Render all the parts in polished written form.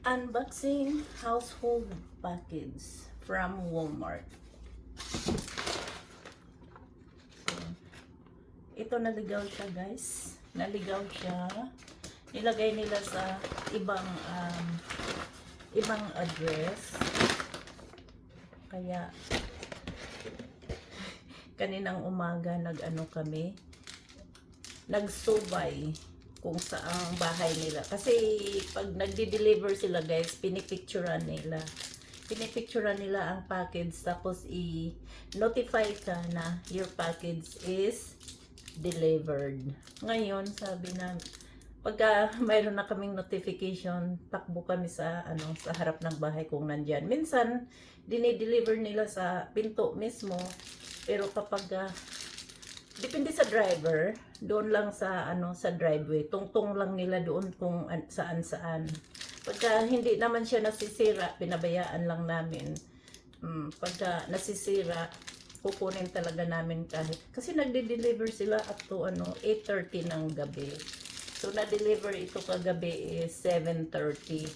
Unboxing household package from Walmart. Ito naligaw siya, guys. Naligaw siya. Nilagay nila sa ibang address. Kaya kaninang umaga nagsubay kung saang bahay nila. Kasi pag nagdi-deliver sila, guys, pinipicturean nila ang package, tapos i-notify ka na your package is delivered. Ngayon, sabi na, pagka mayroon na kaming notification, takbo kami sa harap ng bahay kung nandyan. Minsan, dinideliver nila sa pinto mismo, pero kapag depende sa driver, doon lang sa driveway, tungtong lang nila doon kung saan. Pagka hindi naman siya nasisira, pinabayaan lang namin. Pagka nasisira, kukunin talaga namin kasi nagde-deliver sila up to 8:30 ng gabi. So na-deliver ito kagabi is 7:30.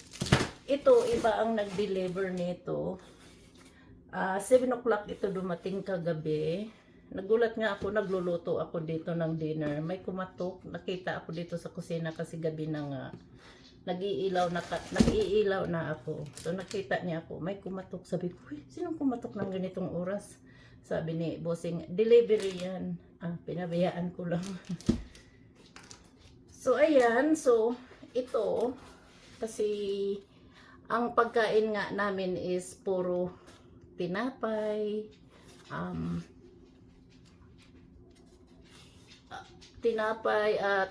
Ito, iba ang nag-deliver nito. 7 o'clock ito dumating kagabi. Nagulat nga ako, nagluluto ako dito ng dinner. May kumatok, nakita ako dito sa kusina kasi gabi na nga. Nag-iilaw na ako. So nakita niya ako, may kumatok. Sabi ko, sinong kumatok ng ganitong oras? Sabi ni bossing, delivery yan. Pinabayaan ko lang. So ayan, so ito, kasi ang pagkain nga namin is puro tinapay,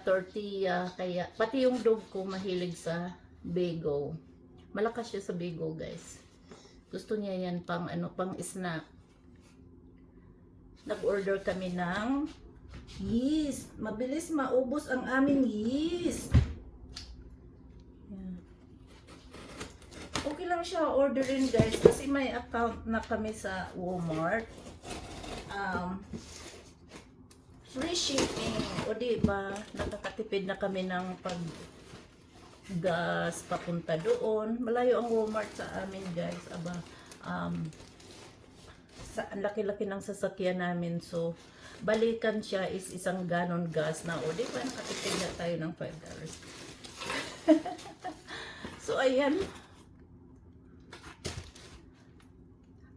tortilla, kaya pati yung dog ko mahilig sa bagel. Malakas siya sa bagel, guys. Gusto niya yan pang snack. Nag-order kami ng yeast. Mabilis maubos ang aming yeast. Yan. Okay lang siya orderin, guys, kasi may account na kami sa Walmart. Free shipping. O diba, nakakatipid na kami ng gas papunta doon. Malayo ang Walmart sa amin, guys. Ang laki-laki ng sasakyan namin. So, balikan siya is isang ganon gas na. O diba, nakatipid na tayo ng $5. So, ayan.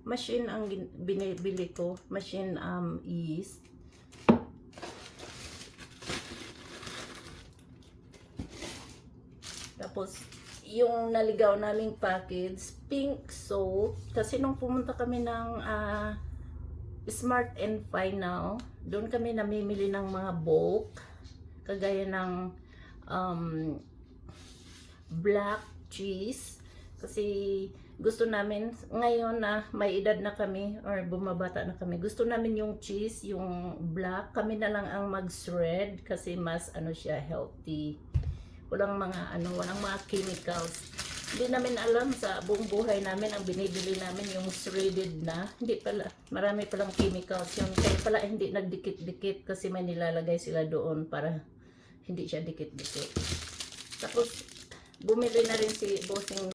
Machine ang binibili ko. Machine yeast. Tapos, yung naligaw naming package, pink soap. Kasi nung pumunta kami ng Smart and Final, doon kami namimili ng mga bulk. Kagaya ng black cheese. Kasi gusto namin, ngayon na may edad na kami, or bumabata na kami, gusto namin yung cheese, yung black. Kami na lang ang mag-shred kasi mas siya, healthy. Walang mga chemicals. Hindi namin alam, sa buong buhay namin ang binibili namin yung shredded na. Hindi pala, marami palang chemicals yun. Kaya pala hindi nagdikit-dikit kasi may nilalagay sila doon para hindi siya dikit-dikit. Tapos bumili na rin si bossing